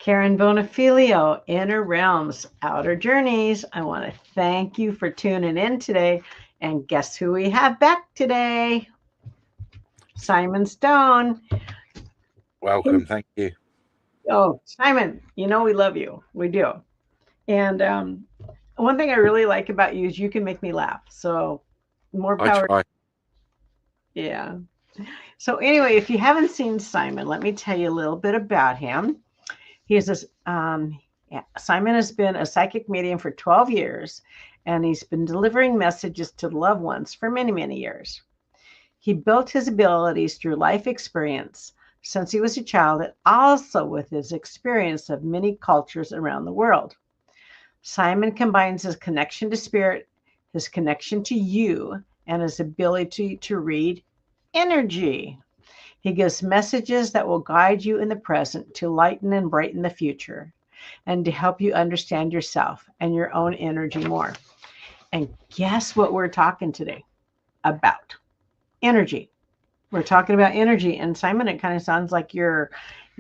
Karen Bonafilio, Inner Realms, Outer Journeys. I want to thank you for tuning in today. And guess who we have back today? Simon Stone. Welcome. Thank you. Oh, Simon, you know we love you. We do. And one thing I really like about you is you can make me laugh. So more power. I try. Yeah. So anyway, if you haven't seen Simon, let me tell you a little bit about him. Simon has been a psychic medium for 12 years, and he's been delivering messages to loved ones for many, many years. He built his abilities through life experience since he was a child, and also with his experience of many cultures around the world. Simon combines his connection to spirit, his connection to you, and his ability to read energy. He gives messages that will guide you in the present to lighten and brighten the future and to help you understand yourself and your own energy more. And guess what we're talking today about? Energy. We're talking about energy. And Simon, it kind of sounds like you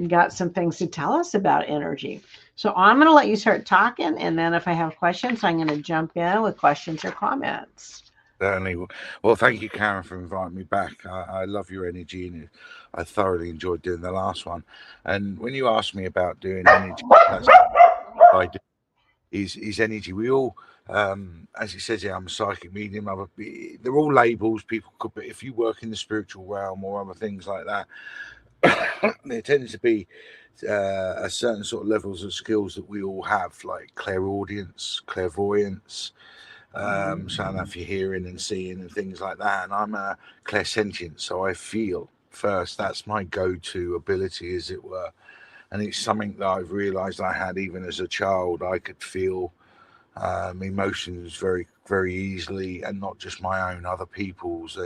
got some things to tell us about energy. So I'm going to let you start talking. And then if I have questions, I'm going to jump in with questions or comments. Certainly. Well, thank you, Karen, for inviting me back. I love your energy, and I thoroughly enjoyed doing the last one. And when you asked me about doing energy, that's what I do. Is energy. We all, as it says here, I'm a psychic medium. They're all labels. People could, but if you work in the spiritual realm or other things like that, there tends to be a certain sort of levels of skills that we all have, like clairaudience, clairvoyance. So I don't know if you're hearing and seeing and things like that. And I'm a clairsentient, so I feel first. That's my go-to ability, as it were. And it's something that I've realized I had even as a child. I could feel emotions very, very easily, and not just my own, other people's.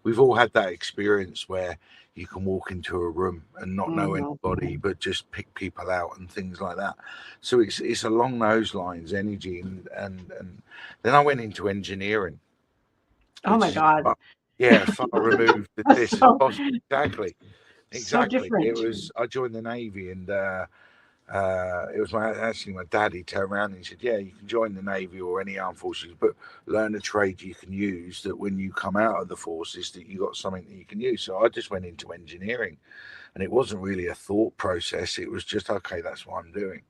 We've all had that experience where you can walk into a room and not know anybody, but just pick people out and things like that. So it's along those lines, energy, and then I went into engineering. Oh my God! Far removed to this as possible. Exactly. So different. I joined the Navy, and it was my dad. He turned around and he said, "Yeah, you can join the Navy or any armed forces, but learn a trade you can use. That when you come out of the forces, that you got something that you can use." So I just went into engineering, and it wasn't really a thought process. It was just, okay, that's what I'm doing.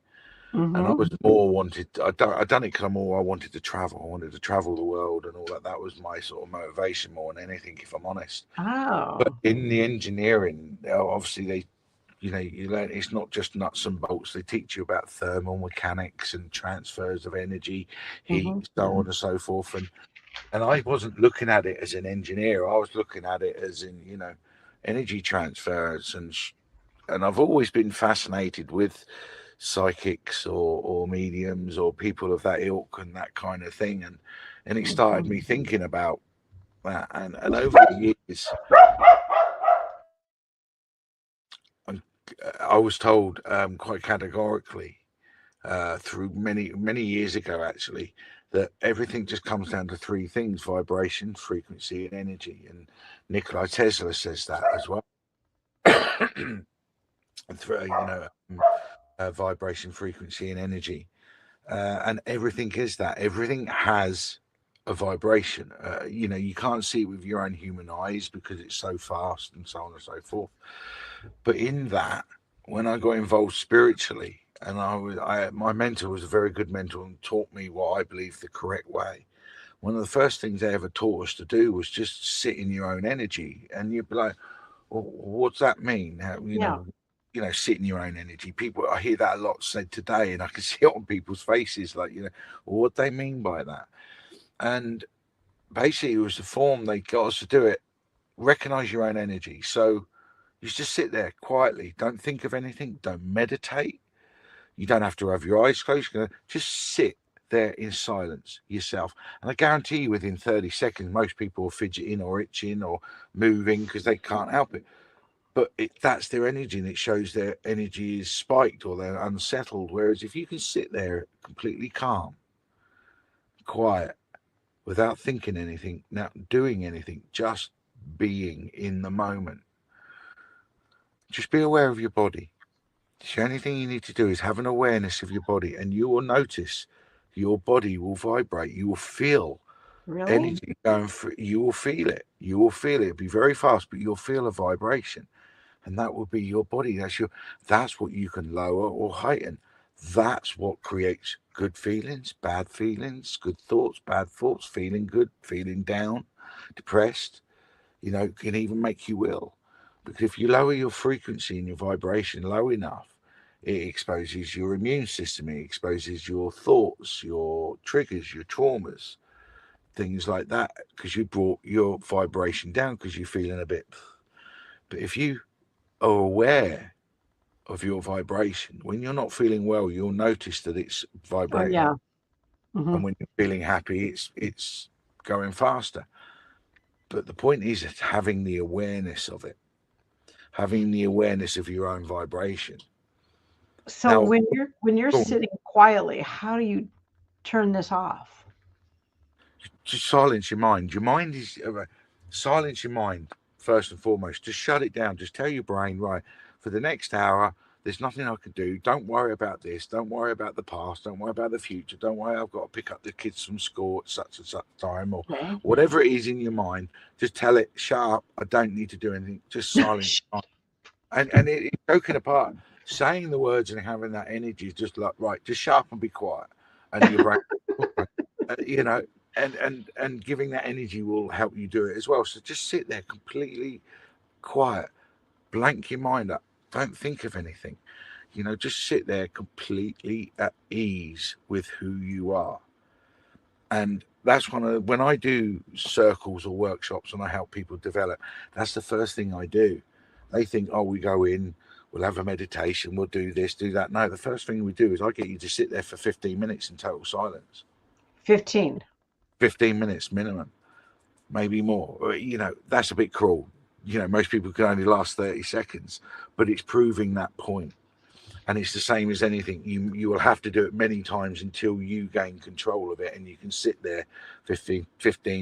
And I was more wanted. I done it because I wanted to travel. I wanted to travel the world and all that. That was my sort of motivation more than anything, if I'm honest. Oh. But in the engineering, obviously you learn it's not just nuts and bolts. They teach you about thermal mechanics and transfers of energy, heat, so on and so forth. And I wasn't looking at it as an engineer. I was looking at it as in, energy transfers. And I've always been fascinated with psychics or mediums or people of that ilk and that kind of thing. And it started me thinking about that. And over the years, I was told quite categorically through many years ago, actually, that everything just comes down to three things: vibration, frequency, and energy. And Nikola Tesla says that as well. Vibration, frequency, and energy. And everything is that. Everything has a vibration. You can't see it with your own human eyes because it's so fast and so on and so forth. But in that, when I got involved spiritually, and my mentor was a very good mentor and taught me what I believe the correct way. One of the first things they ever taught us to do was just sit in your own energy, and you'd be like, well, what's that mean? Sit in your own energy. People, I hear that a lot said today, and I can see it on people's faces, like, well, what they mean by that. And basically, it was the form they got us to do it recognize your own energy. So you just sit there quietly. Don't think of anything. Don't meditate. You don't have to have your eyes closed. Just sit there in silence yourself. And I guarantee you, within 30 seconds, most people are fidgeting or itching or moving because they can't help it. But that's their energy, and it shows their energy is spiked or they're unsettled. Whereas if you can sit there completely calm, quiet, without thinking anything, not doing anything, just being in the moment, just be aware of your body. The only thing you need to do is have an awareness of your body, and you will notice your body will vibrate. You will feel Really? energy going through. You will feel it. You will feel it. It'll be very fast, but you'll feel a vibration, and that will be your body. That's what you can lower or heighten. That's what creates good feelings, bad feelings, good thoughts, bad thoughts, feeling good, feeling down, depressed. Can even make you ill. Because if you lower your frequency and your vibration low enough, it exposes your immune system, it exposes your thoughts, your triggers, your traumas, things like that, because you brought your vibration down because you're feeling a bit. But if you are aware of your vibration, when you're not feeling well, you'll notice that it's Oh, vibrating. yeah. Hmm. And when you're feeling happy, it's going faster. But the point is having the awareness of it, having the awareness of your own vibration. So Now, when you're go on, sitting quietly, how do you turn this off? just silence your mind. Your mind is silence your mind first and foremost. Just shut it down. Just tell your brain, right, for the next hour, there's nothing I can do. Don't worry about this. Don't worry about the past. Don't worry about the future. Don't worry, I've got to pick up the kids from school at such and such time, or Okay. whatever it is in your mind. Just tell it, shut up. I don't need to do anything. Just silence your mind. It's joking apart. Saying the words and having that energy is just like, right, just shut up and be quiet. And your brain, okay, you know, and giving that energy will help you do it as well. So just sit there completely quiet, blank your mind up, don't think of anything. Just sit there completely at ease with who you are. And that's when I do circles or workshops and I help people develop, that's the first thing I do. They think, oh, we go in, we'll have a meditation, we'll do this, do that. No, the first thing we do is I get you to sit there for 15 minutes in total silence. 15. 15 minutes minimum, maybe more. That's a bit cruel. Most people can only last 30 seconds, but it's proving that point. And it's the same as anything. You will have to do it many times until you gain control of it, and you can sit there 15,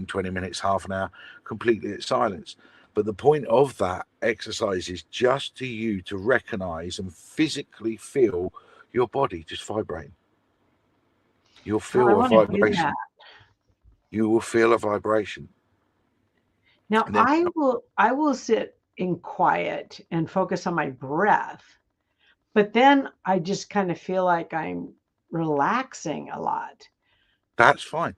20 minutes, half an hour, completely at silence. But the point of that exercise is just to you to recognize and physically feel your body just vibrate. You'll Oh, I feel a want to do that. vibration. You will feel a vibration. Now And then I will sit in quiet and focus on my breath, but then I just kind of feel like I'm relaxing a lot. that's fine.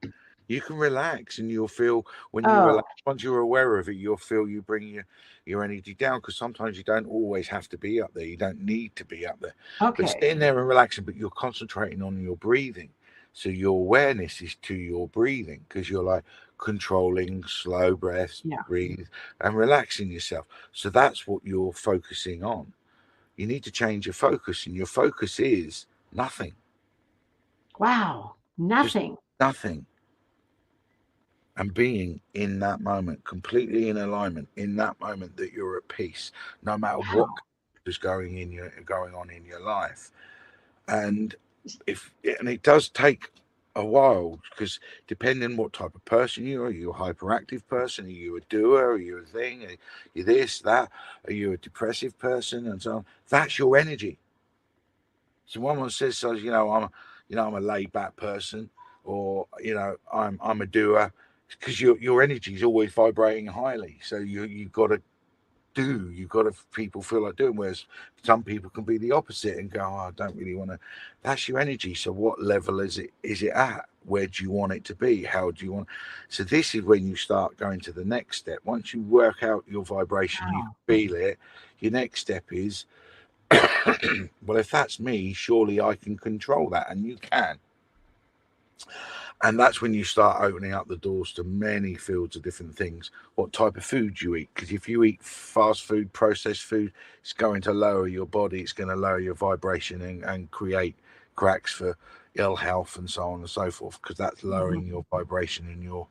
You can relax, and you'll feel when you Oh, relax. Once you're aware of it, you'll feel you bring your energy down, because sometimes you don't always have to be up there. You don't need to be up there, but okay. sitting there and relaxing. But you're concentrating on your breathing, so your awareness is to your breathing, because you're like controlling slow breaths, Yeah. breathe, and relaxing yourself. So that's what you're focusing on. You need to change your focus, and your focus is nothing, Wow. just Nothing. nothing. And being in that moment, completely in alignment, in that moment that you're at peace, no matter what Wow. is going on in your life. And if and it does take a while, because depending on what type of person you are you a hyperactive person, are you a doer, are you a thing, are you this, that, are you a depressive person, and so on. That's your energy. So one says, so I'm a laid back person, or I'm a doer, because your energy is always vibrating highly. So you've got to do. You've got to people feel like doing. Whereas some people can be the opposite and go, oh, I don't really want to. That's your energy. So what level is it? Is it at? Where do you want it to be? How do you want? So this is when you start going to the next step. Once you work out your vibration, you Wow. feel it. Your next step is well, if that's me, surely I can control that, and you can. And that's when you start opening up the doors to many fields of different things. What type of food you eat, because if you eat fast food, processed food, it's going to lower your body, it's going to lower your vibration, and create cracks for ill health and so on and so forth, because that's Mhm. lowering your vibration and your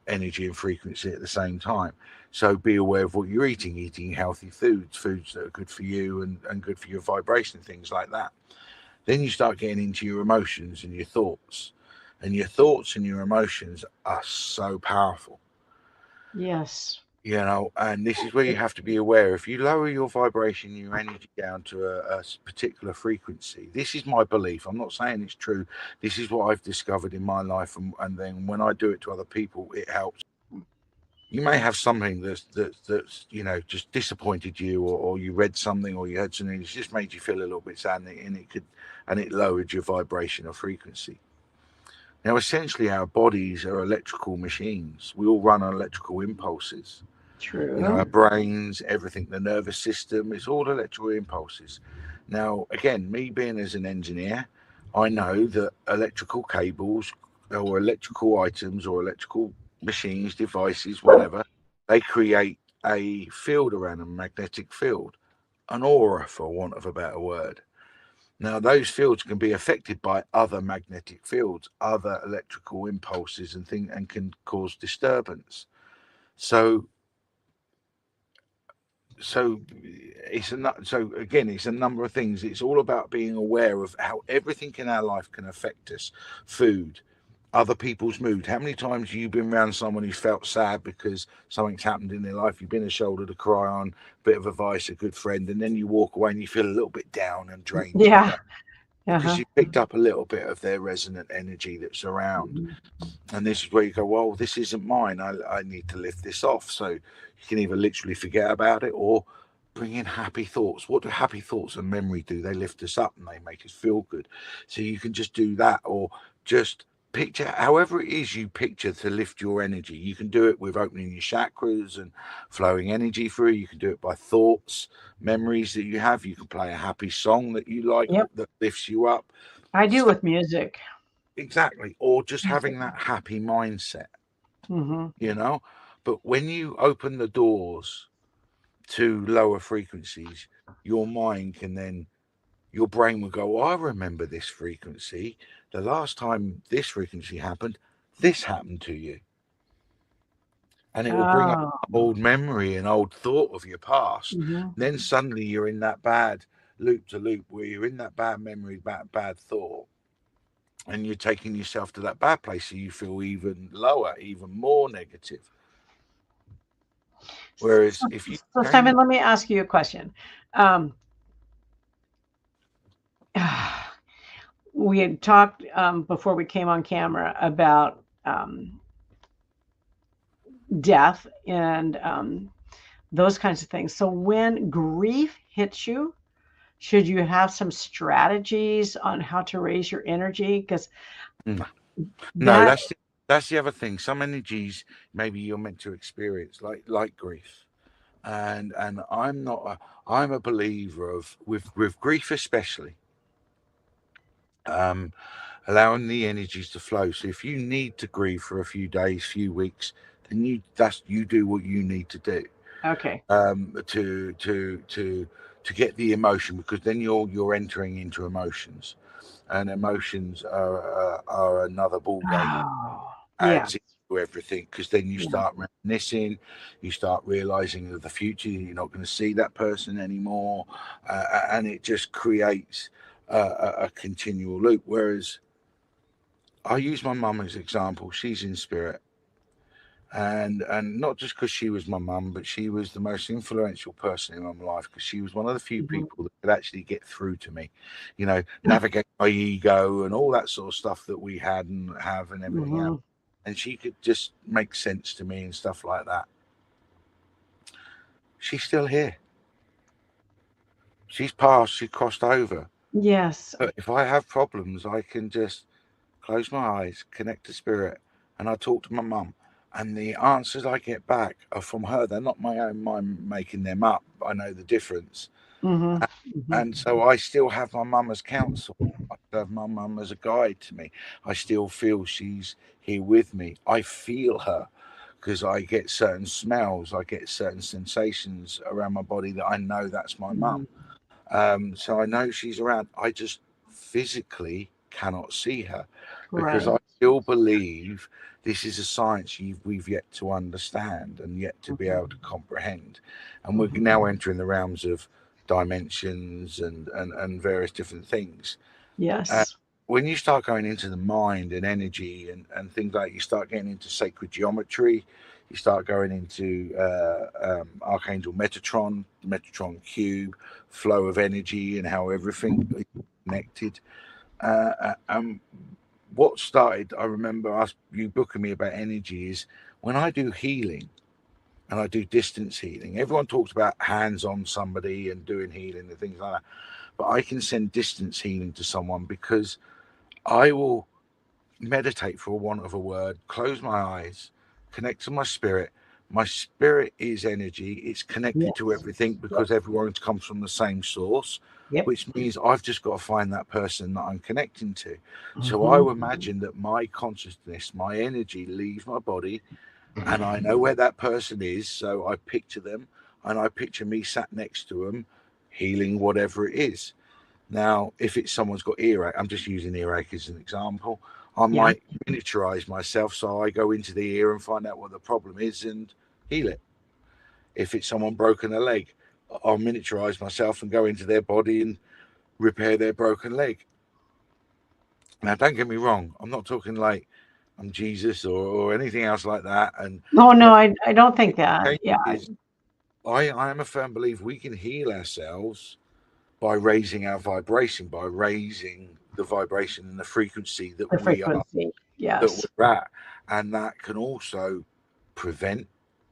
energy and frequency at the same time. So be aware of what you're eating healthy foods, foods that are good for you and good for your vibration, things like that. Then you start getting into your emotions and your thoughts. And your thoughts and your emotions are so powerful, Yes. and this is where you have to be aware. If you lower your vibration, your energy down to a particular frequency, this is my belief. I'm not saying it's true. This is what I've discovered in my life. And then when I do it to other people, it helps. You may have something that's just disappointed you, or you read something, or you heard something that's just made you feel a little bit sad, and it lowered your vibration or frequency. Now, essentially, our bodies are electrical machines. We all run on electrical impulses. Our True. brains, everything, the nervous system, it's all electrical impulses. Now, again, me being as an engineer, I know that electrical cables or electrical items or electrical machines, devices, whatever, they create a field around a magnetic field, an aura, for want of a better word. Now, those fields can be affected by other magnetic fields, other electrical impulses, and can cause disturbance. So, so so again, it's a number of things. It's all about being aware of how everything in our life can affect us. Food, other people's mood. How many times have you been around someone who's felt sad because something's happened in their life? You've been a shoulder to cry on, bit of advice, a good friend, and then you walk away and you feel a little bit down and drained Yeah. inside because Uh-huh. you picked up a little bit of their resonant energy that's around. Mhm. And this is where you go, well, this isn't mine. I need to lift this off. So you can either literally forget about it or bring in happy thoughts. What do happy thoughts and memory do? They lift us up and they make us feel good. So you can just do that, or just picture however it is you picture to lift your energy. You can do it with opening your chakras and flowing energy through. You can do it by thoughts, memories that you have. You can play a happy song that you like Yep. that lifts you up. I do Stuff with music. exactly. Or just having that happy mindset, Hmm. you know. But when you open the doors to lower frequencies, your mind can then, your brain will go, oh, I remember this frequency. The last time this frequency happened, this happened to you. And it will bring up Oh. old memory and old thought of your past. Hmm. And then suddenly you're in that bad loop to loop where you're in that bad memory, bad thought, and you're taking yourself to that bad place. So you feel even lower, even more negative. Whereas So, if you so change, Simon, let me ask you a question. Um, we had talked before we came on camera about death and those kinds of things. So when grief hits you, should you have some strategies on how to raise your energy? Because no, no, that, that's the other thing. Some energies maybe you're meant to experience, like grief, and I'm not. I'm a believer of with grief especially. Um, Allowing the energies to flow. So if you need to grieve for a few days, few weeks, then you do what you need to do okay. to get the emotion, because then you're entering into emotions, and emotions are another ball game that Oh, adds yes. into everything, because then you Yeah. start reminiscing, you start realizing of the future, you're not going to see that person anymore, and it just creates a continual loop. Whereas I use my mum as an example. She's in spirit, and not just because she was my mum, but she was the most influential person in my life, because she was one of the few Mhm. people that could actually get through to me, navigate my ego and all that sort of stuff that we had and have and everything else. Mhm. And she could just make sense to me and stuff like that. She's still here. She's passed. She crossed over. Yes. But if I have problems, I can just close my eyes, connect to spirit, and I talk to my mum. And the answers I get back are from her. They're not my own mind making them up. I know the difference. Mhm. And Mhm. so I still have my mum as counsel. I have my mum as a guide to me. I still feel she's here with me. I feel her because I get certain smells, I get certain sensations around my body that I know that's my mum. Mhm. So I know she's around. I just physically cannot see her because I Right. still believe this is a science we've yet to understand and yet to be able to Mhm. comprehend. And we're Mhm. now entering the realms of dimensions and various different things. Uh, Yes. when you start going into the mind and energy and things like, you start getting into sacred geometry, you start going into Archangel Metatron, Metatron cube, flow of energy, and how everything is connected. And what started, I remember you booking me about energy, is when I do healing and I do distance healing. Everyone talks about hands on somebody and doing healing and things like that, but I can send distance healing to someone because I will meditate, for want of a word, close my eyes, connect to my spirit. My spirit is energy, it's connected to Yes. everything Yep. because everyone comes from the same source, Yep. which means I've just got to find that person that I'm connecting to. So I Mhm. will imagine that my consciousness, my energy leaves my body, and I know where that person is. So I picture them, and I picture me sat next to them, healing whatever it is. Now, if it's someone's got earache, I'm just using earache as an example. I Yeah. might miniaturize myself so I go into the ear and find out what the problem is and heal it. If it's someone broken a leg, I'll miniaturize myself and go into their body and repair their broken leg. Now, don't get me wrong, I'm not talking like I'm Jesus or anything else like that. And No, no, what I don't it think that. Yeah. is, I am a firm believer we can heal ourselves by raising our vibration, by raising the vibration and the frequency The frequency. that Yes. we're at, and that can also prevent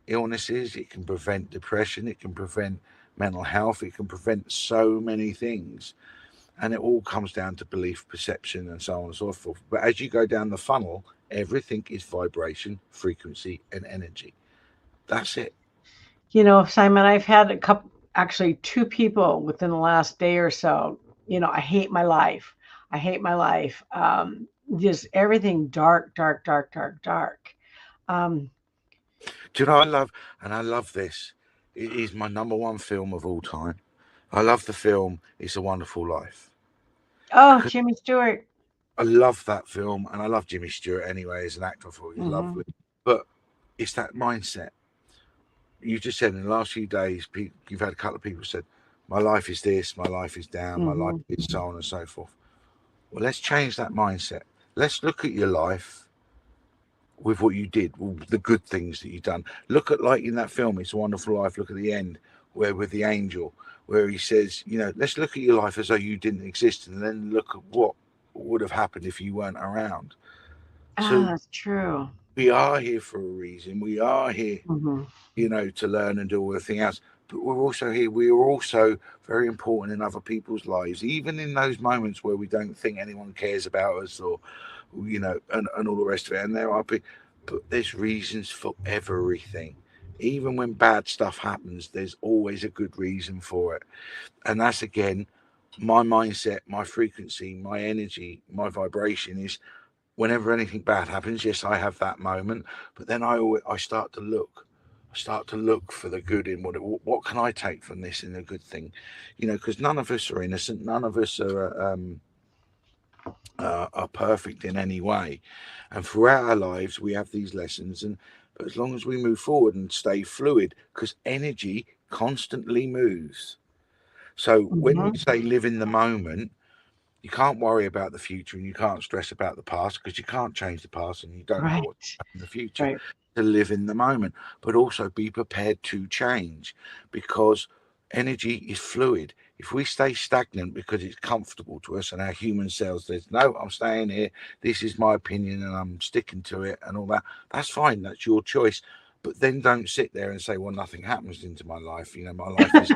illnesses. It can prevent depression. It can prevent mental health. It can prevent so many things, and it all comes down to belief, perception, and so on and so forth. But as you go down the funnel, everything is vibration, frequency, and energy. That's it. Simon, I've had actually two people within the last day or so. I hate my life. I hate my life. Just everything dark, dark, dark, dark, dark. Um, Do you know I love this. It is my number one film of all time. I love the film It's a Wonderful Life oh, because Jimmy Stewart. I love that film, and I love Jimmy Stewart anyway as an actor. I thought he was Hmm. lovely, but it's that mindset. You just said in the last few days, you've had a couple of people said, "My life is this, my life is down, my life Hmm. is so on and so forth." Well, let's change that mindset. Let's look at your life with what you did, the good things that you've done. Look at, like in that film, It's a Wonderful Life. Look at the end, where with the angel, where he says, let's look at your life as though you didn't exist, and then look at what would have happened if you weren't around. Ah, So that's true. we are here for a reason. We are here, Hmm. to learn and do everything else. But we're also here. We are also very important in other people's lives, even in those moments where we don't think anyone cares about us, or and all the rest of it. And there are people, but there's reasons for everything. Even when bad stuff happens, there's always a good reason for it. And that's again my mindset, my frequency, my energy, my vibration is whenever anything bad happens, yes, I have that moment, but then I start to look. I start to look for the good in what can I take from this in a good thing, because none of us are innocent, none of us are perfect in any way, and throughout our lives we have these lessons, and but as long as we move forward and stay fluid, because energy constantly moves. So when you Hmm. say live in the moment, you can't worry about the future and you can't stress about the past because you can't change the past and you don't know what Right. in the future. Right. To live in the moment, but also be prepared to change, because energy is fluid. If we stay stagnant because it's comfortable to us and our human selves says, no, I'm staying here, this is my opinion and I'm sticking to it and all that, that's fine, that's your choice. But then don't sit there and say, well, nothing happens into my life. My life is,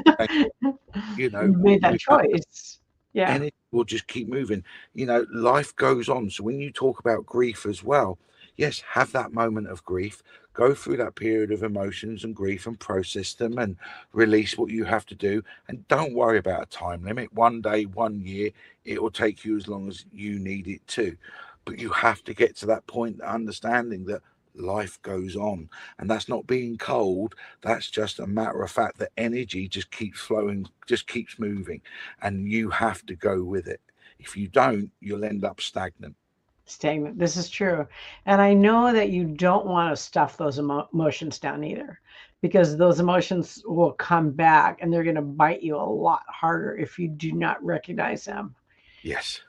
You made that we have choice. and Yeah. it will just keep moving. Life goes on. So when you talk about grief as well, yes, have that moment of grief, go through that period of emotions and grief and process them and release what you have to do. And don't worry about a time limit. One day, 1 year, it will take you as long as you need it to. But you have to get to that point, understanding that life goes on. And that's not being cold. That's just a matter of fact that energy just keeps flowing, just keeps moving. And you have to go with it. If you don't, you'll end up stagnant. Stagnant. This is true. And I know that you don't want to stuff those emotions down either, because those emotions will come back and they're going to bite you a lot harder if you do not recognize them. Yes.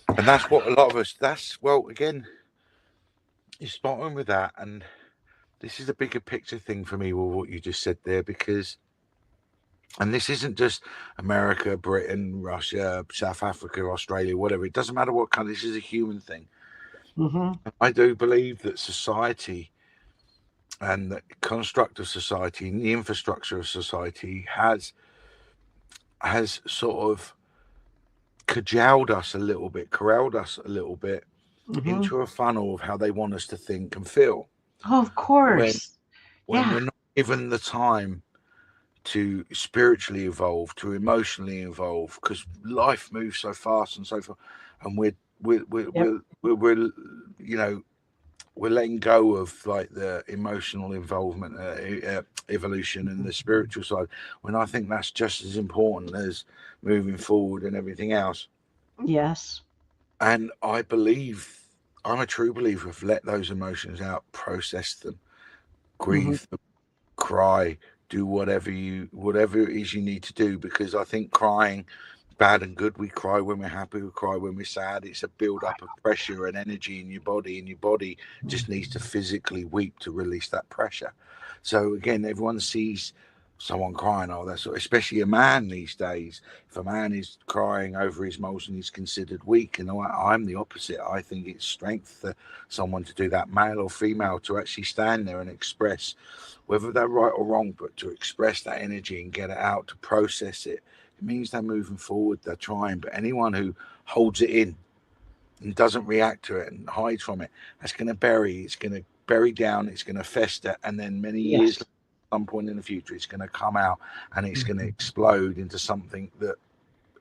And that's what a lot of us, that's, well, again, you're spot on with that. And this is a bigger picture thing for me with what you just said there, because, and this isn't just America, Britain, Russia, South Africa, Australia, whatever. It doesn't matter what country, this is a human thing. Hmm. I do believe that society and the construct of society and the infrastructure of society has sort of cajoled us a little bit, corralled us a little bit Hmm. into a funnel of how they want us to think and feel. Oh, of When course. when Yeah. we're not given the time to spiritually evolve, to emotionally evolve, because life moves so fast and so far, and Yep. we're you know we're letting go of like the emotional involvement, evolution, and the spiritual side. When I think that's just as important as moving forward and everything else. Yes. And I believe I'm a true believer of let those emotions out, process them, Hmm. grieve them, cry, do whatever it is you need to do, because I think crying, bad and good, we cry when we're happy, we cry when we're sad. It's a build up of pressure and energy in your body, and your body just needs to physically weep to release that pressure. So again, everyone sees someone crying, oh, that's, especially a man these days. If a man is crying over his emotion, he's considered weak. And I'm the opposite. I think it's strength for someone to do that, male or female, to actually stand there and express, whether they're right or wrong, but to express that energy and get it out, to process it. It means they're moving forward, they're trying. But anyone who holds it in and doesn't react to it and hides from it, that's going to bury. It's going to bury down. It's going to fester, and then many years, Yes. at some point in the future, it's going to come out and it's going to explode into something that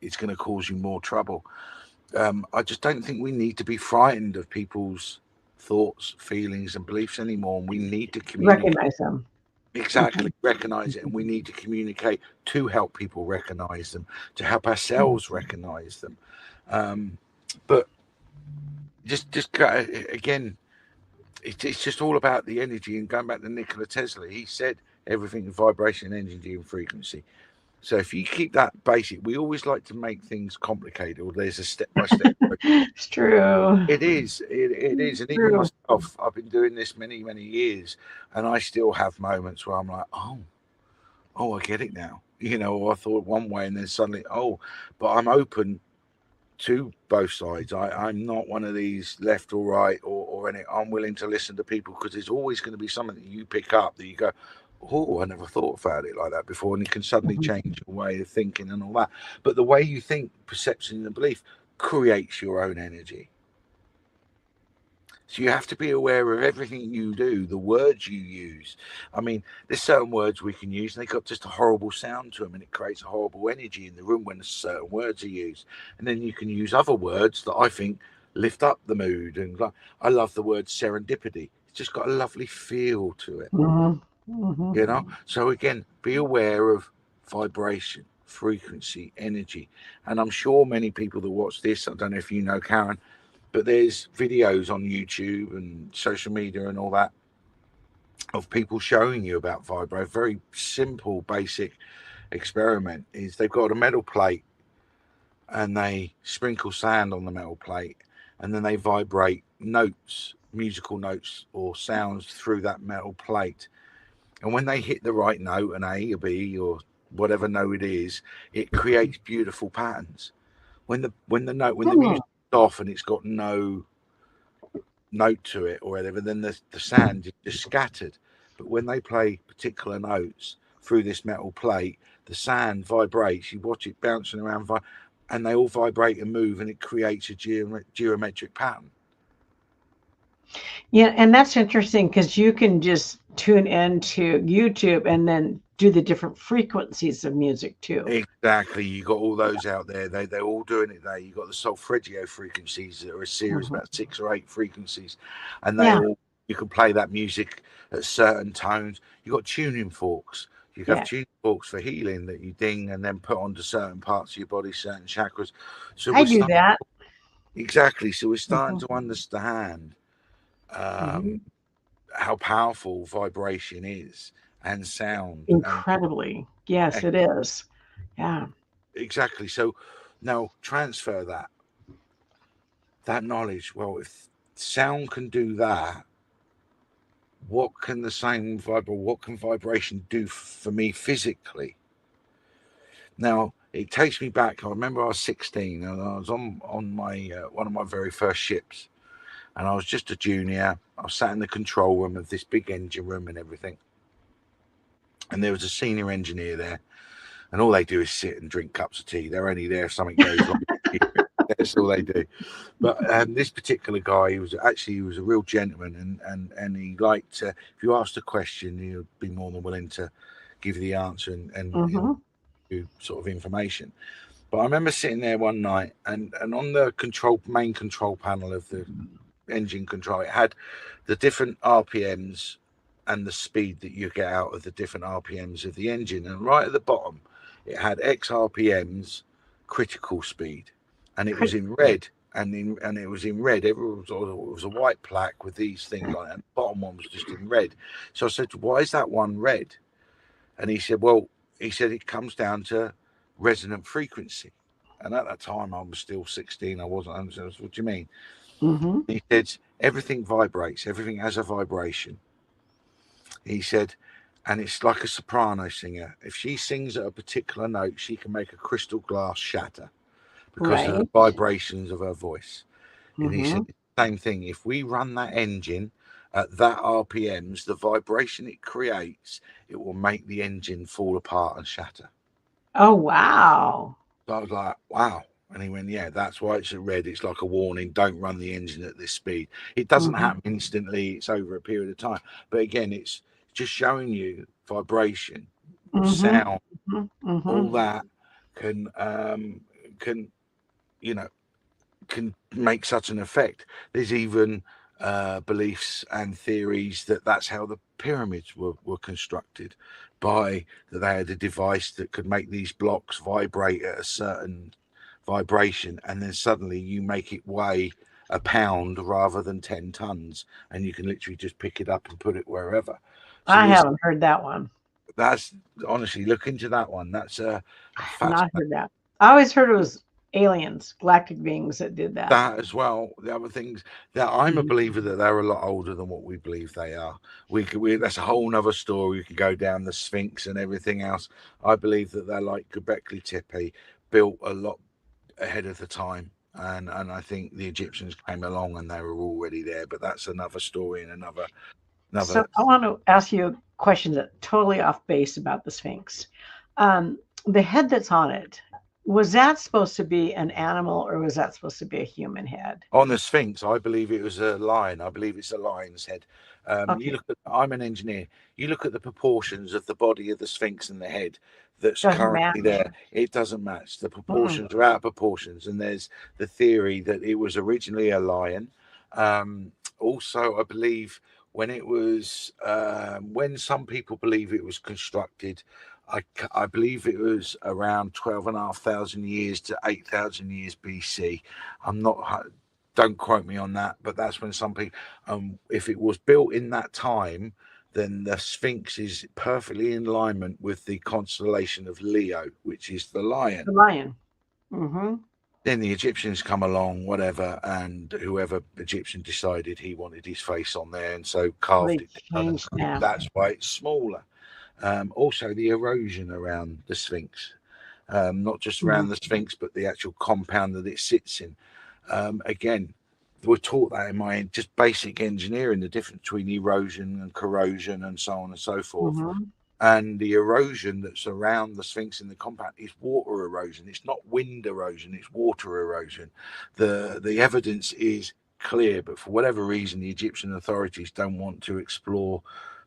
it's going to cause you more trouble. I just don't think we need to be frightened of people's thoughts, feelings, and beliefs anymore. And we need to communicate. Recognize them. Exactly, recognize it, and we need to communicate to help people recognize them, to help Hmm. ourselves recognize them. Um, but again, it's just all about the energy. And going back to Nikola Tesla, he said everything is vibration, energy, and frequency. So if you keep that basic, we always like to make things complicated, or there's a step by step. It's true. It is, and even True. myself, I've been doing this many years, and I still have moments where I'm like, oh, I get it now. I thought one way, and then suddenly, oh, but I'm open to both sides. I'm not one of these left or right or any. I'm willing to listen to people, because there's always going to be something that you pick up that you go, oh, I never thought about it like that before, and you can suddenly Mhm. change your way of thinking and all that. But the way you think, perception, and belief creates your own energy. So you have to be aware of everything you do, the words you use. I mean, there's certain words we can use, and they got just a horrible sound to them, and it creates a horrible energy in the room when certain words are used. And then you can use other words that I think lift up the mood. And I love the word serendipity. It's just got a lovely feel to it, Mhm. Mhm. you know. So again, be aware of vibration, frequency, energy. And I'm sure many people that watch this, I don't know if you know, Karen, but there's videos on YouTube and social media and all that of people showing you about vibro. A very simple, basic experiment is they've got a metal plate and they sprinkle sand on the metal plate, and then they vibrate notes, musical notes or sounds through that metal plate. And when they hit the right note, an A, a B, or whatever note it is, it creates beautiful patterns. When the Mhm. music's off and it's got no note to it or whatever, then the sand is just scattered. But when they play particular notes through this metal plate, the sand vibrates. You watch it bouncing around, and they all vibrate and move, and it creates a geometric pattern. Yeah, and that's interesting because you can just tune into YouTube and then do the different frequencies of music too. Exactly. You got all those out there. They're all doing it there. You got the solfeggio frequencies that are a series Mhm. about 6 or 8 frequencies, and they Yeah, all you can play that music at certain tones. You got tuning forks. You have yeah, tuning forks for healing that you ding and then put onto certain parts of your body, certain chakras. So I we're do starting that. exactly. So we're starting Mhm, to understand um, mhm. how powerful vibration is and sound and Incredibly. Yes, it is. Yeah. exactly. So now transfer that knowledge. Well, if sound can do that, what can the same what can vibration do for me physically? Now it takes me back. I remember I was 16 and I was on my one of my very first ships, and I was just a junior. I was sat in the control room of this big engine room and everything, and there was a senior engineer there, and all they do is sit and drink cups of tea. They're only there if something goes wrong. That's all they do. But this particular guy, he was a real gentleman, and he liked if you asked a question, he'd be more than willing to give you the answer and Hmm. sort of information. But I remember sitting there one night, and on the main control panel of the engine control, it had the different RPMs and the speed that you get out of the different RPMs of the engine. And right at the bottom, it had X RPMs, critical speed, and it was in red. And it was in red. It was a white plaque with these things on it, and the bottom one was just in red. So I said, "Why is that one red?" And he said, "Well, he said it comes down to resonant frequency." And at that time, I was still 16. I wasn't. I said, "What do you mean?" Hmm. He said, "Everything vibrates. Everything has a vibration." He said, "And it's like a soprano singer. If she sings at a particular note, she can make a crystal glass shatter because of the Right. vibrations of her voice." And he said, Hmm. "Same thing. If we run that engine at that RPMs, the vibration it creates, it will make the engine fall apart and shatter." Oh, wow. So I was like, wow. And he went, "Yeah, that's why it's a red. It's like a warning. Don't run the engine at this speed." It doesn't Hmm. happen instantly. It's over a period of time. But again, it's just showing you vibration, Hmm. sound, Hmm. all that can you know can make such an effect. There's even beliefs and theories that that's how the pyramids were constructed, by that they had a device that could make these blocks vibrate at a certain vibration, and then suddenly you make it weigh a pound rather than 10 tons, and you can literally just pick it up and put it wherever. So I there's haven't heard that one. that's honestly, look into that one. That's I a have not fascinating. heard that. I always heard it was aliens, galactic beings that did that. That as well. The other things that I'm a Mhm. believer that they're a lot older than what we believe they are. That's a whole nother story. We could go down the Sphinx and everything else. I believe that they're like Göbekli Tepe, built a lot ahead of the time. And I think the Egyptians came along and they were already there. But that's another story and So another I want to ask you a question that totally off base about the Sphinx. The head that's on it, was that supposed to be an animal or was that supposed to be a human head? on the Sphinx. I believe it was a lion. I believe it's a lion's head. You Okay, look at. I'm an engineer. You look at the proportions of the body of the Sphinx and the head that's doesn't currently match. there. It doesn't match. The Mm-mm. proportions are out of proportions. And there's the theory that it was originally a lion. Also, I believe when some people believe it was constructed, I believe it was around 12,500 years to 8,000 years BC. I'm not, don't quote me on that, but that's when some people, if it was built in that time, then the Sphinx is perfectly in alignment with the constellation of Leo, which is the lion. The lion. Hmm. Then the Egyptians come along, whatever, and whoever Egyptian decided he wanted his face on there, and so So they carved it down, and changed that. that's why it's smaller. Also, the erosion around the Sphinx, not just Mhm. around the Sphinx, but the actual compound that it sits in. Again, we're taught that in my just basic engineering, the difference between erosion and corrosion and so on and so forth. Hmm. And the erosion that's around the Sphinx in the compound is water erosion. It's not wind erosion, it's water erosion. The evidence is clear, but for whatever reason, the Egyptian authorities don't want to explore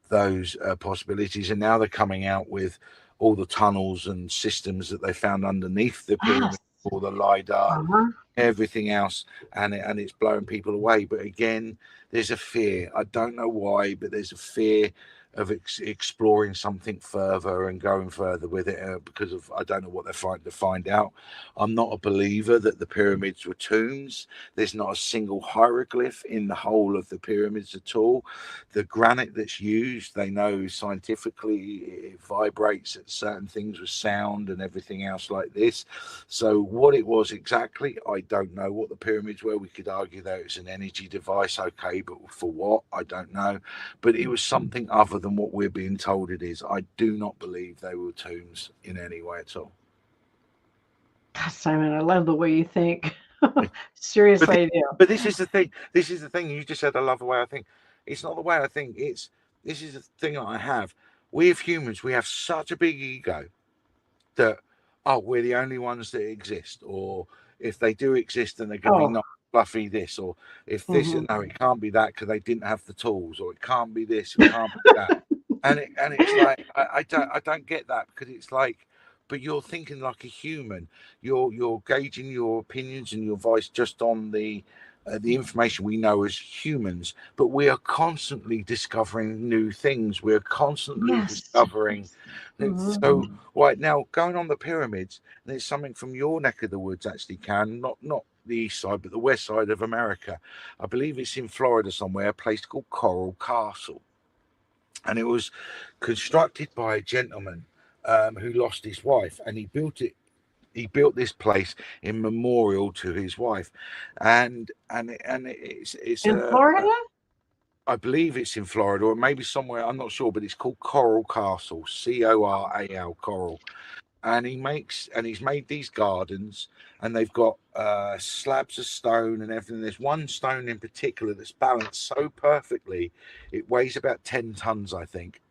those possibilities, and now they're coming out with all the tunnels and systems that they found underneath the pyramid, Yes. all the lidar, Uh-huh. everything else, and it's blowing people away. But again, there's a fear. I don't know why, but there's a fear of exploring something further and going further with it because of I don't know what they're trying to find out. I'm not a believer that the pyramids were tombs. There's not a single hieroglyph in the whole of the pyramids at all. The granite that's used, they know scientifically it vibrates at certain things with sound and everything else like this. So what it was exactly, I don't know. What the pyramids were, we could argue that it's an energy device, okay, but for what, I don't know. But it was something other than what we're being told it is. I do not believe they were tombs in any way at all. God, Simon, I love the way you think. But Seriously, I do. but this is the thing. This is the thing. You just said I love the way I think. It's not the way I think. It's this is the thing that I have. We as humans, we have such a big ego that we're the only ones that exist, or if they do exist, then they're going to be Oh, not fluffy this, or if this hmm no, it can't be that because they didn't have the tools, or it can't be this, it can't be that, and it's like I don't get that because it's like, but you're thinking like a human, you're gauging your opinions and your voice just on the information we know as humans, but we are constantly discovering new things. We're constantly yes. discovering. Hmm. So, right now, going on the pyramids, and it's something from your neck of the woods, actually, Can not the east side, but the west side of America. I believe it's in Florida somewhere, a place called Coral Castle, and it was constructed by a gentleman who lost his wife, and he built it. He built this place in memorial to his wife, and it's In Florida? I believe it's in Florida or maybe somewhere. I'm not sure, but it's called Coral Castle, Coral, Coral. And he's made these gardens, and they've got slabs of stone and everything. There's one stone in particular that's balanced so perfectly, it weighs about 10 tons, I think,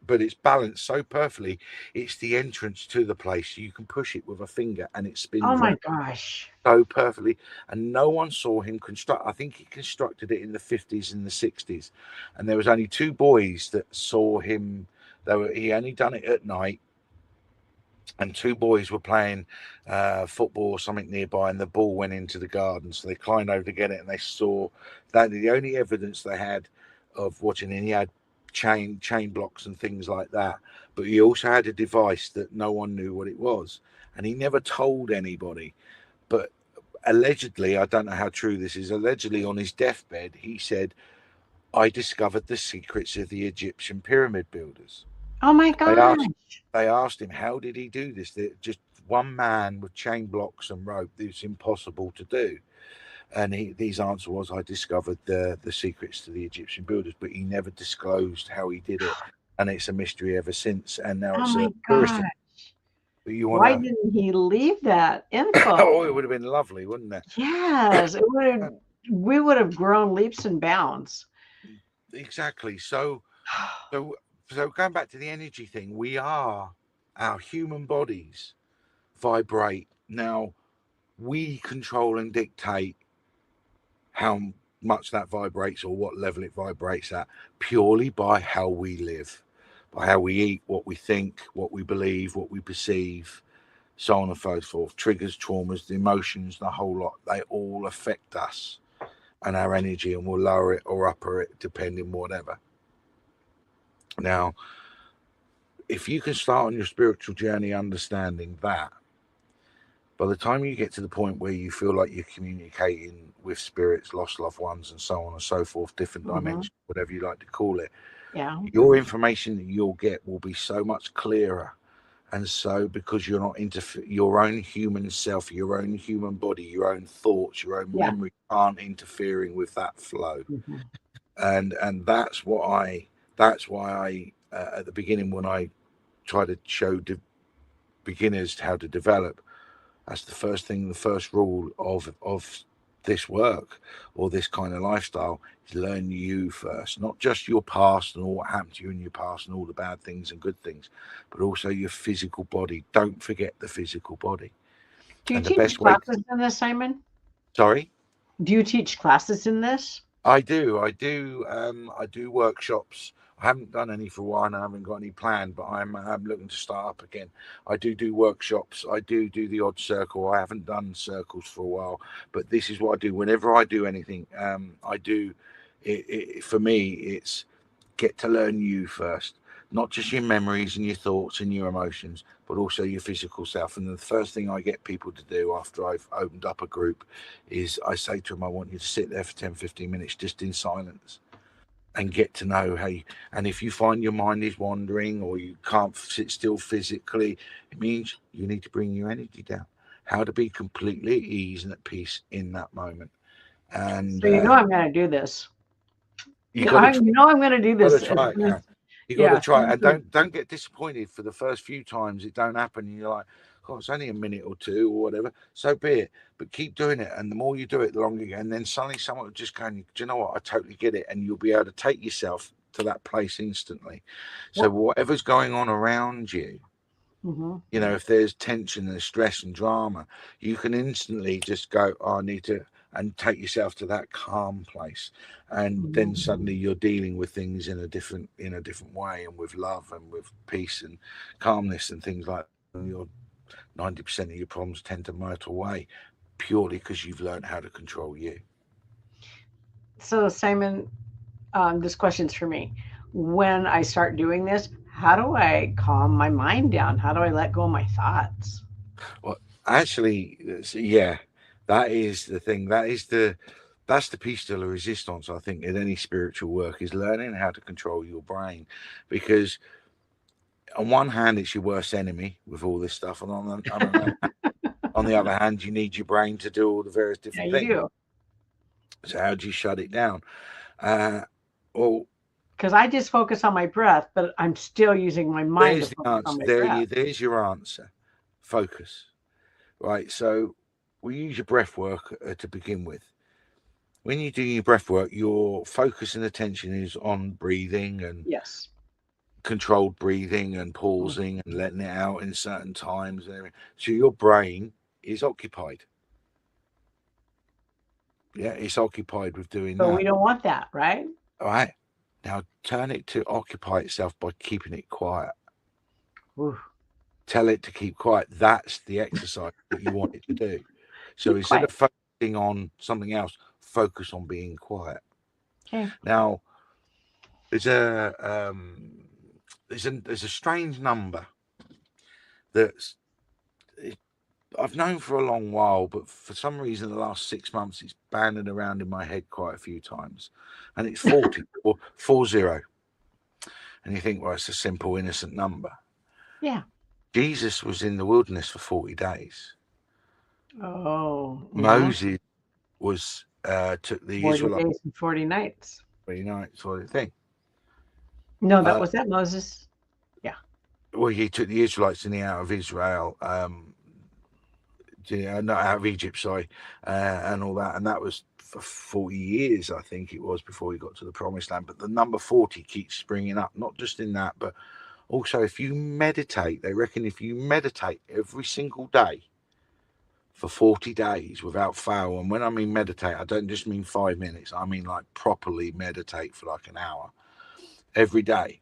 but it's balanced so perfectly. It's the entrance to the place. You can push it with a finger, and it Oh spins my round gosh. so perfectly, and no one saw him construct. I think he constructed it in the 50s and the 60s, and there was only two boys that saw him. He only done it at night, and two boys were playing football or something nearby, and the ball went into the garden. So they climbed over to get it, and they saw that the only evidence they had of watching. And he had chain blocks and things like that, but he also had a device that no one knew what it was, and he never told anybody. But allegedly, I don't know how true this is. Allegedly, on his deathbed, he said, "I discovered the secrets of the Egyptian pyramid builders." Oh my They asked gosh. they asked him, how did he do this? Just one man with chain blocks and rope. It's impossible to do. And his answer was, I discovered the secrets to the Egyptian builders, but he never disclosed how he did it. And it's a mystery ever since. And now Oh it's my a tourist. God. But you want Why to, didn't he leave that info? oh, it would have been lovely, wouldn't it? Yes, it would have, we would have grown leaps and bounds. Exactly. So, so going back to the energy thing, our human bodies vibrate. Now, we control and dictate how much that vibrates or what level it vibrates at purely by how we live, by how we eat, what we think, what we believe, what we perceive, so on and so forth. Triggers, traumas, the emotions, the whole lot, they all affect us and our energy, and we'll lower it or upper it depending whatever. Now, if you can start on your spiritual journey understanding that, by the time you get to the point where you feel like you're communicating with spirits, lost loved ones, and so on and so forth, different Hmm. dimensions, whatever you like to call it, Yeah. your information that you'll get will be so much clearer. And so, because you're not into your own human self, your own human body, your own thoughts, your own Yeah. memory aren't interfering with that flow. Hmm. And that's why I at the beginning when I try to show beginners how to develop. That's the first thing, the first rule of this work or this kind of lifestyle is learn you first, not just your past and all what happened to you in your past and all the bad things and good things, but also your physical body. Don't forget the physical body. Do you And the teach best way, classes in this, Simon? sorry? Do you teach classes in this? I do. I do workshops. I haven't done any for a while, and I haven't got any planned. But I'm looking to start up again. I do workshops. I do the odd circle. I haven't done circles for a while, but this is what I do. Whenever I do anything, I do. For me, it's get to learn you first, not just your memories and your thoughts and your emotions, but also your physical self. And the first thing I get people to do after I've opened up a group is I say to them, I want you to sit there for 10, 15 minutes just in silence and get to know how you. And if you find your mind is wandering or you can't sit still physically, it means you need to bring your energy down. How to be completely at ease and at peace in that moment. And So you know I'm going to do this. you got to try. I'm going to do Got to this. try it, Karen. You got to Yeah. try it, and don't get disappointed for the first few times it don't happen. And you're like, oh, it's only a minute or two or whatever. So be it. But keep doing it, and the more you do it, the longer. And then suddenly someone will just go, do you know what? I totally get it, and you'll be able to take yourself to that place instantly. So whatever's going on around you, Mm-hmm. you know, if there's tension and stress and drama, you can instantly just go, oh, I need to, and take yourself to that calm place. And then suddenly you're dealing with things in a different way, and with love and with peace and calmness and things like that. And your 90% of your problems tend to melt away purely because you've learned how to control you. So Simon, this question's for me. When I start doing this, how do I calm my mind down? How do I let go of my thoughts? Well, actually, yeah, that is the thing. That's the piece de la resistance. I think in any spiritual work is learning how to control your brain, because on one hand it's your worst enemy with all this stuff, and on the other hand, you need your brain to do all the various Yeah, different you things. do. So how do you shut it down? Uh, well, Because I just focus on my breath, but I'm still using my mind to there's the focus on answer. my breath. There's your answer. Focus. Right. So we use your breath work to begin with. When you do your breath work, your focus and attention is on breathing and Yes. controlled breathing and Mm. pausing and letting it out in certain times. And everything. So your brain is occupied. Yeah, it's occupied with doing But we that. don't want that, right? All right. Now turn it to occupy itself by keeping it quiet. Ooh, Tell it to keep quiet. That's the exercise that you want it to do. So keep instead quiet. of focusing on something else, focus on being quiet. Okay. Now, there's a there's a strange number that I've known for a long while, but for some reason, the last 6 months, it's banded around in my head quite a few times, and it's 40 or 40. And you think, well, it's a simple, innocent number. Yeah. Jesus was in the wilderness for 40 days. Oh, Moses was took the 40 Israelites days and 40 nights. 39 sort of thing. No, that Uh, was that Moses. Yeah. well, he took the Israelites in the out of Israel, not out of Egypt, sorry, and all that, and that was for 40 years, I think it was, before he got to the Promised Land. But the number 40 keeps springing up, not just in that, but also if you meditate. They reckon if you meditate every single day for 40 days without fail, and when I mean meditate, I don't just mean 5 minutes. I mean like properly meditate for like an hour every day.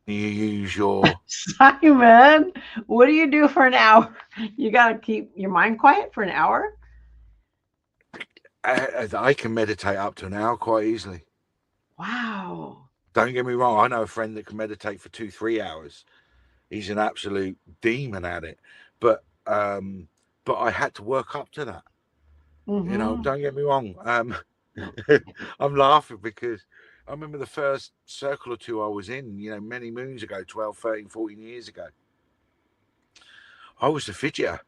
You use your Simon, what do you do for an hour? You got to keep your mind quiet for an hour? I can meditate up to an hour quite easily. Wow. Don't get me wrong. I know a friend that can meditate for 2, 3 hours. He's an absolute demon at it. But I had to work up to that. You know, Mm-hmm. don't get me wrong. I'm laughing because I remember the first circle or two I was in, you know, many moons ago, 12, 13, 14 years ago. I was a fidgeter.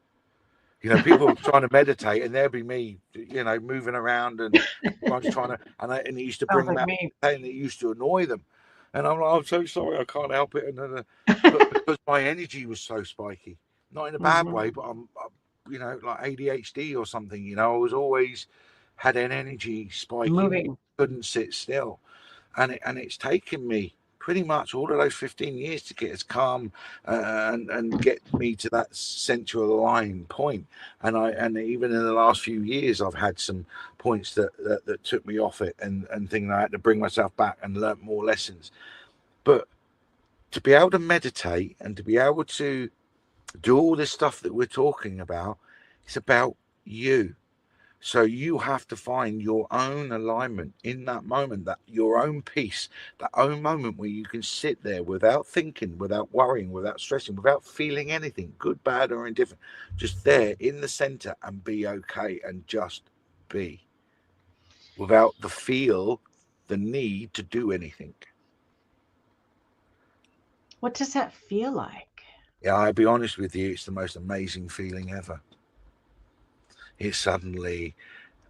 You know, people were trying to meditate, and there'd be me, you know, moving around, and I was trying to, and it used to Sounds bring them like out, me. and it used to annoy them. And I'm like, I'm so sorry, I can't help it. But because my energy was so spiky, not in a bad Mm-hmm. way, but you know, like ADHD or something. You know, I was always had an energy spiking, Moving. couldn't sit still, and it's taken me pretty much all of those 15 years to get as calm and get me to that central line point. And even in the last few years, I've had some points that took me off it and things I had to bring myself back and learn more lessons. But to be able to meditate and to be able to do all this stuff that we're talking about, it's about you. So you have to find your own alignment in that moment, that your own peace, that own moment where you can sit there without thinking, without worrying, without stressing, without feeling anything, good, bad, or indifferent, just there in the center and be okay and just be without the need to do anything. What does that feel like? Yeah, I'll be honest with you, it's the most amazing feeling ever. It's suddenly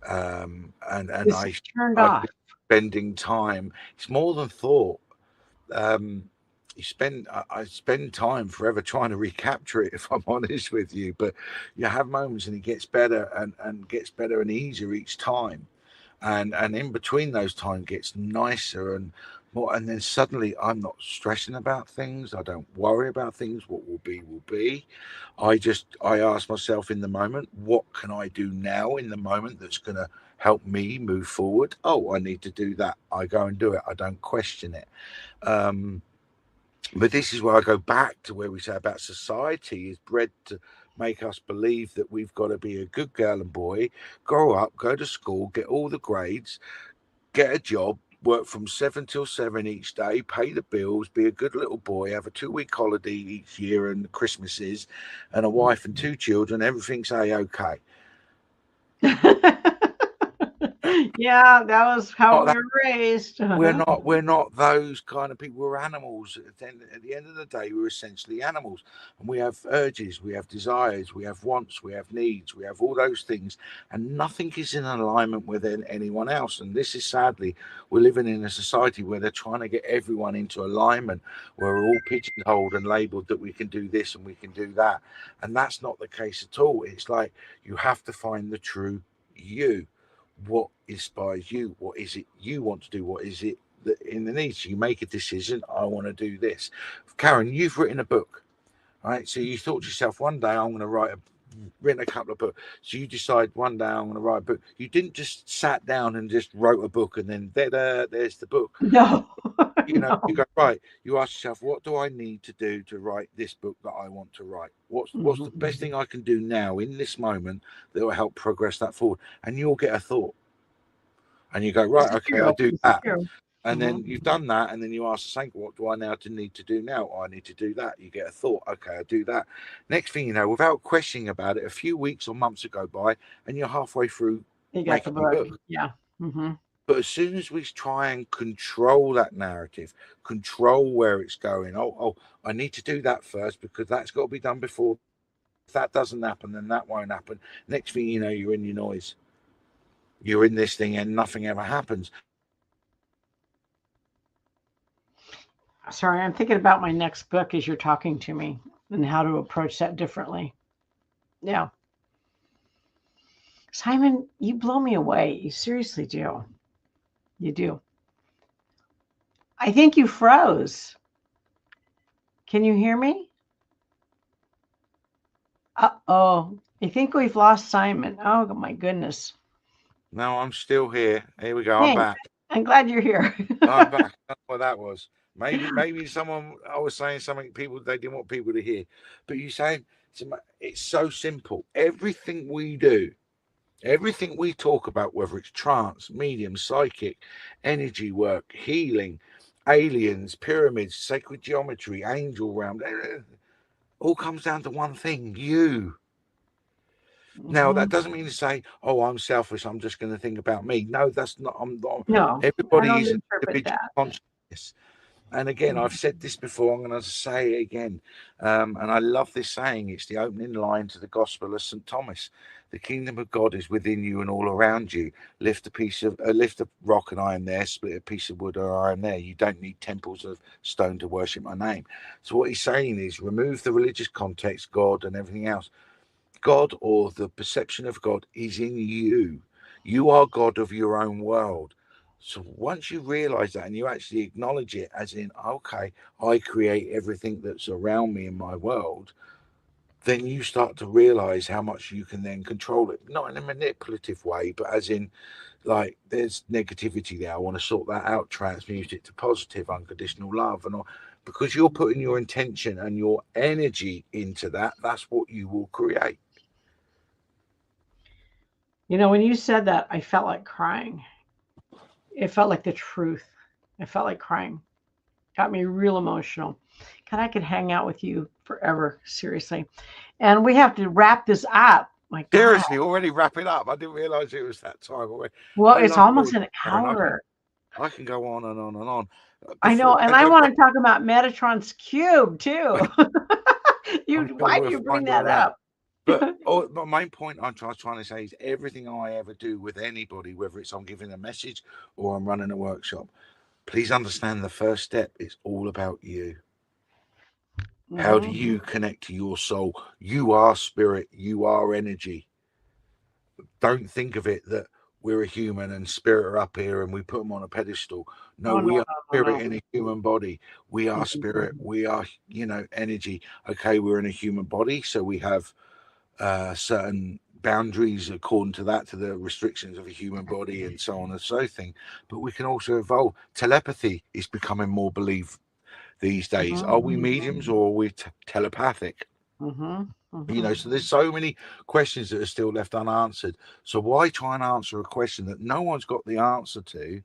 and Is I it turned I've off? been spending time. It's more than thought. Um, I spend time forever trying to recapture it, if I'm honest with you. But you have moments, and it gets better and gets better and easier each time, and in between those times gets nicer and more. And then suddenly I'm not stressing about things. I don't worry about things. What will be will be. I ask myself in the moment, what can I do now in the moment that's going to help me move forward? Oh, I need to do that. I go and do it. I don't question it. Um, but this is where I go back to where we say about society is bred to make us believe that we've got to be a good girl and boy, grow up, go to school, get all the grades, get a job, work from 7 till 7 each day, pay the bills, be a good little boy, have a 2 week holiday each year and Christmases, and a wife and two children. Everything's a okay. Yeah, that was how Not we that were raised. we're not those kind of people. We're animals. At the end of the day, we're essentially animals, and we have urges, we have desires, we have wants, we have needs, we have all those things, and nothing is in alignment with anyone else. And this is sadly, we're living in a society where they're trying to get everyone into alignment, where we're all pigeonholed and labelled that we can do this and we can do that, and that's not the case at all. It's like you have to find the true you. What inspires you? What is it you want to do? What is it that in the needs? You make a decision. I want to do this. Karen, you've written a book, right? So you thought to yourself, one day I'm going to written a couple of books. So you decide one day I'm going to write a book. You didn't just sat down and just wrote a book and then there's the book. No, You no. go right. You ask yourself, what do I need to do to write this book that I want to write? What's the best Mhm. thing I can do now in this moment that will help progress that forward? And you'll get a thought, and you go This right, is okay, I true. do This is that, true. and Mhm. then you've done that, and then you ask the same, what do I now to need to do now? Oh, I need to do that. You get a thought, okay, I do that. Next thing you know, without questioning about it, a few weeks or months go by, and you're halfway through You got the making your book. book. Yeah. Hmm. But as soon as we try and control that narrative, control where it's going, oh, I need to do that first because that's got to be done before this. And if that doesn't happen, then that won't happen. Next thing you know, you're in your noise. You're in this thing and nothing ever happens. Sorry, I'm thinking about my next book as you're talking to me and how to approach that differently. Yeah. Simon, you blow me away. You seriously do. You do. I think you froze. Can you hear me? Uh-oh. I think we've lost Simon. Oh, my goodness. No, I'm still here. Here we go. I'm Thanks. back. I'm glad you're here. I'm back. That's what that was. Maybe someone I was saying something people they didn't want people to hear. But you saying it's so simple. Everything we talk about, whether it's trance, medium, psychic, energy work, healing, aliens, pyramids, sacred geometry, angel realm, all comes down to one thing: you. Now that Hmm. doesn't mean to say, "Oh, I'm selfish. I'm just going to think about me." No, that's not. I'm not. No, I Everybody don't is an interpret individual that. consciousness. And again, I've said this before. I'm going to say it again. And I love this saying. It's the opening line to the Gospel of St. Thomas. The kingdom of God is within you and all around you. Lift a rock and I am there. Split a piece of wood and I am there. You don't need temples of stone to worship my name. So what he's saying is, remove the religious context, God, and everything else. God, or the perception of God, is in you. You are God of your own world. So once you realize that and you actually acknowledge it as in, okay, I create everything that's around me in my world, then you start to realize how much you can then control it. Not in a manipulative way, but as in, like, there's negativity there. I want to sort that out, transmute it to positive, unconditional love. And all. Because you're putting your intention and your energy into that, that's what you will create. When you said that, I felt like crying. It felt like the truth. I felt like crying. Got me real emotional. God, I could hang out with you forever, seriously. And we have to wrap this up. My God. Seriously, already wrapping up. I didn't realize it was that time already. Well, I it's love almost talking, an Karen. hour. I can go on and on and on. I Before know. And I want to talk about Metatron's cube too. I'm sure Why do we'll you bring find all that that. up? But my main point trying to say is everything I ever do with anybody, whether it's I'm giving a message or I'm running a workshop, please understand the first step is all about you. How do Hmm. you connect to your soul? You are spirit, you are energy. Don't think of it that we're a human and spirit are up here and we put them on a pedestal. No, Oh, no, we are no, no, spirit in a human body. We are no. spirit. We are, energy. Okay, we're in a human body, so we have certain boundaries according to that, to the restrictions of a human body and so on and so thing. But we can also evolve. Telepathy is becoming more believed these days. Are we Hmm. mediums or are we telepathic? Hmm. Hmm. So there's so many questions that are still left unanswered. So why try and answer a question that no one's got the answer to?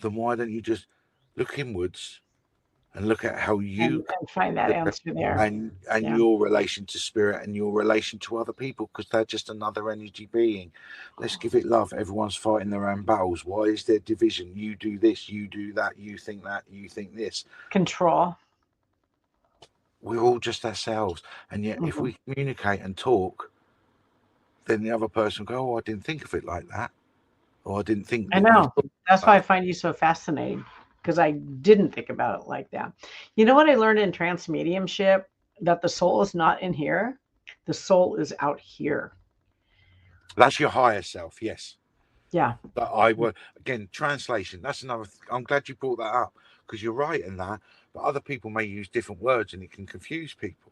Then why don't you just look inwards and look at how you And find that answer there. and Yeah. your relation to spirit and your relation to other people, because they're just another energy being. Let's give it love. Everyone's fighting their own battles. Why is there division? You do this, you do that, you think this. Control. We're all just ourselves. And yet if Hmm. we communicate and talk, then the other person will go, oh, I didn't think of it like that, or I didn't think I that you know. thought That's why like I that. find you so fascinating because I didn't think about it like that. You know what I learned in trance mediumship? That the soul is not in here, the soul is out here. That's your higher self, yes. Yeah. But I would, again, translation. That's another. I'm glad you brought that up, because you're right in that. But other people may use different words, and it can confuse people.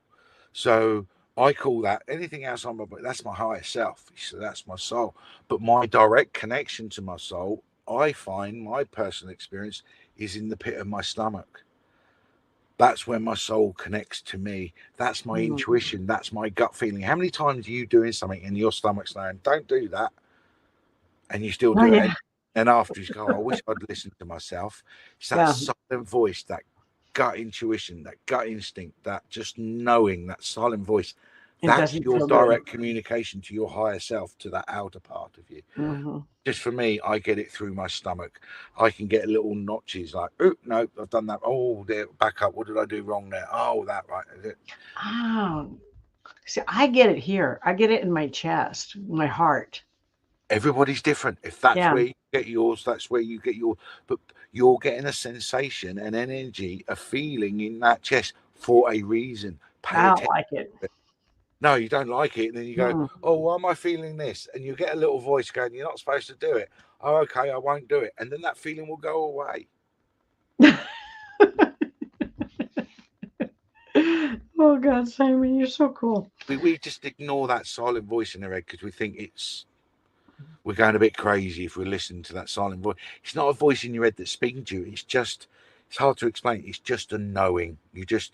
So I call that anything else on my. That's my higher self. So that's my soul. But my direct connection to my soul, I find my personal experience is in the pit of my stomach. That's when my soul connects to me. That's my Mm. intuition. That's my gut feeling. How many times are you doing something and your stomach's saying, "Don't do that," and you still Oh, do it? yeah. And after you go, I wish I'd listened to myself. It's that Yeah. silent voice, that gut intuition, that gut instinct, that just knowing, that silent voice. It That's doesn't your feel good. direct communication to your higher self, to that outer part of you. Hmm. Just for me, I get it through my stomach. I can get little notches like, oh, no, I've done that. Oh, there, back up. What did I do wrong there? Oh, that, right. Oh, see, I get it here. I get it in my chest, my heart. Everybody's different. If that's Yeah. where you get yours, that's where you get yours. But you're getting a sensation, an energy, a feeling in that chest for a reason. I Pay don't attention. like it. No, you don't like it. And then you go, Mm. oh, why am I feeling this? And you get a little voice going, you're not supposed to do it. Oh, okay, I won't do it. And then that feeling will go away. Oh God, Simon, you're so cool. We just ignore that silent voice in our head because we think we're going a bit crazy if we're listening to that silent voice. It's not a voice in your head that's speaking to you. It's hard to explain. It's just a knowing. You just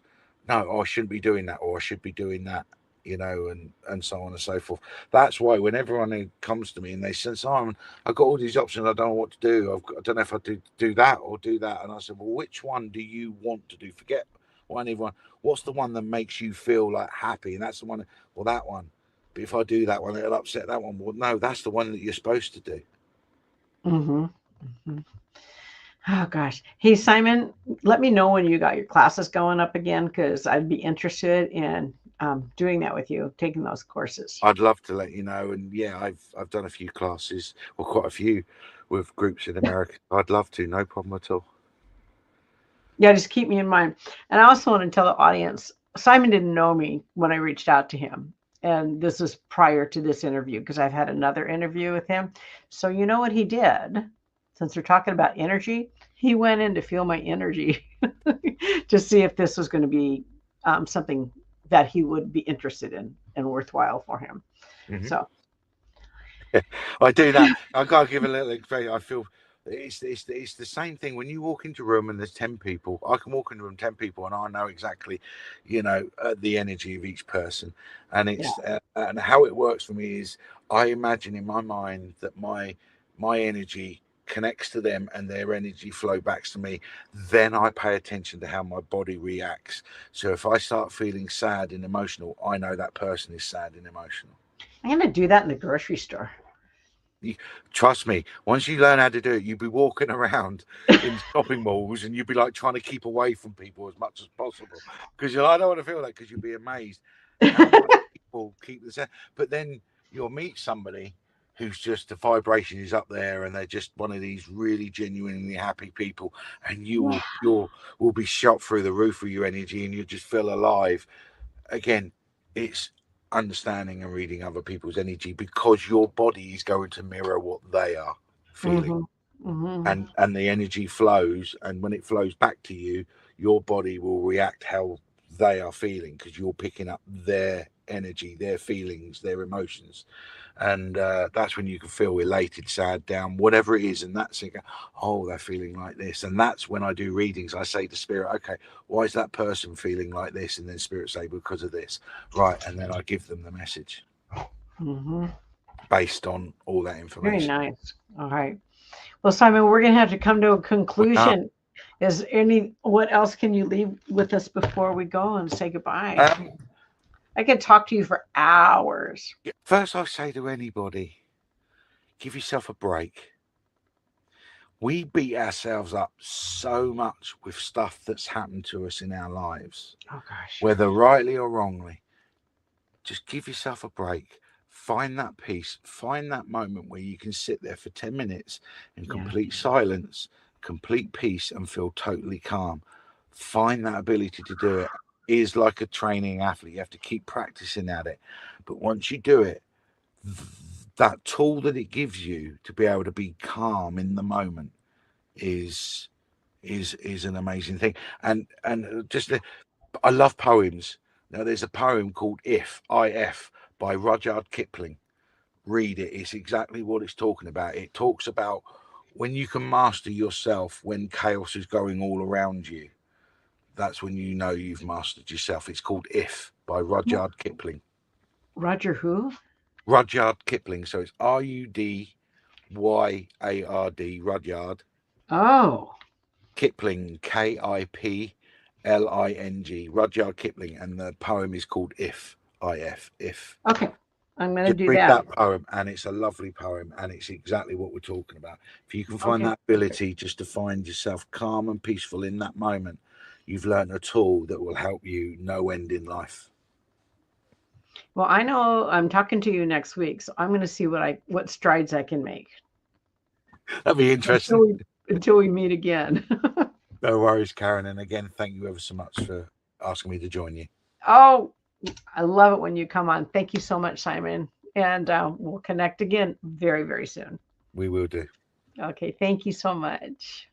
know, oh, I shouldn't be doing that, or I should be doing that, and so on and so forth. That's why when everyone comes to me and they say, Simon, I've got all these options, I don't know what to do. I don't know if I do that or do that. And I said, well, which one do you want to do? Forget one, everyone. What's the one that makes you feel like happy? And that's the one. Well, that one. But if I do that one, it'll upset that one. Well, no, that's the one that you're supposed to do. Hmm. Hmm. Oh gosh. Hey, Simon, let me know when you got your classes going up again because I'd be interested in doing that with you, taking those courses. I'd love to let you know. And yeah, I've done a few classes, or quite a few, with groups in America. I'd love to, no problem at all. Yeah, just keep me in mind. And I also want to tell the audience Simon didn't know me when I reached out to him. And this is prior to this interview because I've had another interview with him. So, you know what he did? since we're talking about energy, he went in to feel my energy to see if this was going to be something that he would be interested in and worthwhile for him. Hmm. So, I do that. I gotta give a little expression. I feel it's the same thing when you walk into a room and there's 10 people. I can walk into a room 10 people and I know exactly, the energy of each person, and yeah. it's and how it works for me is I imagine in my mind that my energy connects to them and their energy flow back to me. Then I pay attention to how my body reacts. So if I start feeling sad and emotional, I know that person is sad and emotional. I'm going to do that in the grocery store. You, trust me, once you learn how to do it, you'll be walking around in shopping malls and you'll be like trying to keep away from people as much as possible because I don't want to feel that because you'll be amazed how much people keep the same. But then you'll meet somebody who's just the vibration is up there and they're just one of these really genuinely happy people and Yeah. will be shot through the roof with your energy and you just feel alive again. It's understanding and reading other people's energy because your body is going to mirror what they are feeling, Hmm. Hmm. and the energy flows, and when it flows back to you, your body will react how they are feeling because you're picking up their energy, their feelings, their emotions, and that's when you can feel elated, sad, down, whatever it is, and that's it. Oh, they're feeling like this, and that's when I do readings. I say to spirit, okay, why is that person feeling like this? And then spirit say because of this, right? And then I give them the message Hmm. based on all that Very information. nice. All right. Well, Simon, we're going to have to come to a But no, conclusion. What else can you leave with us before we go and say goodbye? um, I could talk to you for hours. first I say to anybody, give yourself a break. We beat ourselves up so much with stuff that's happened to us in our lives, Oh, gosh. whether rightly or wrongly. Just give yourself a break. Find that peace. Find that moment where you can sit there for 10 minutes in Yeah. complete silence, complete peace, and feel totally calm. Find that ability to do it. It is like a training athlete. You have to keep practicing at it. But once you do it, that tool that it gives you to be able to be calm in the moment is is an amazing thing. And just I love poems. Now, there's a poem called If by Rudyard Kipling. Read it. It's exactly what it's talking about. It talks about when you can master yourself when chaos is going all around you. That's when you know you've mastered yourself. It's called If by Rudyard Kipling. Roger who? Rudyard Kipling. So it's Rudyard, Oh, Kipling, Kipling, Rudyard Kipling, and the poem is called If. okay. I'm going to Just do read that. that poem, and it's a lovely poem, and it's exactly what we're talking about. If you can find Okay. that ability just to find yourself calm and peaceful in that moment, you've learned a tool that will help you no end in life. Well, I know I'm talking to you next week, so I'm going to see what strides I can make That'd be until interesting. we meet again. No worries, Karen. And again, thank you ever so much for asking me to join you. Oh, I love it when you come on. Thank you so much, Simon. And we'll connect again very, very soon. We will do. Okay. Thank you so much.